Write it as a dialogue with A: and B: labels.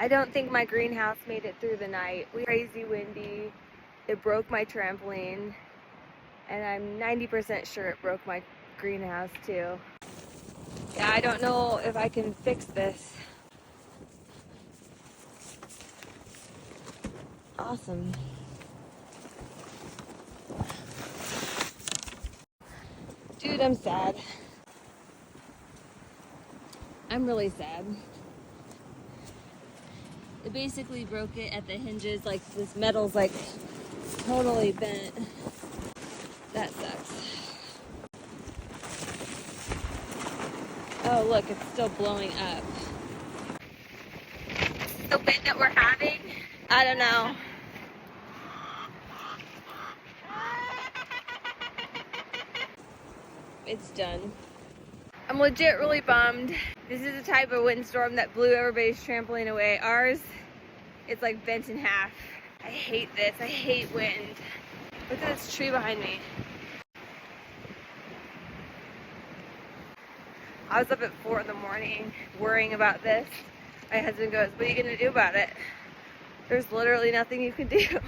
A: I don't think my greenhouse made it through the night. It was crazy windy. It broke my trampoline. And I'm 90% sure it broke my greenhouse too. Yeah, I don't know if I can fix this. Awesome. Dude, I'm sad. I'm really sad. It basically broke it at the hinges, like this metal's like totally bent. That sucks. Oh look, it's still blowing up. The wind that we're having, I don't know. It's done. I'm legit really bummed. This is the type of windstorm that blew everybody's trampoline away. Ours, it's like bent in half. I hate this. I hate wind. Look at this tree behind me. I was up at 4 in the morning worrying about this. My husband goes, "What are you gonna do about it?" There's literally nothing you can do.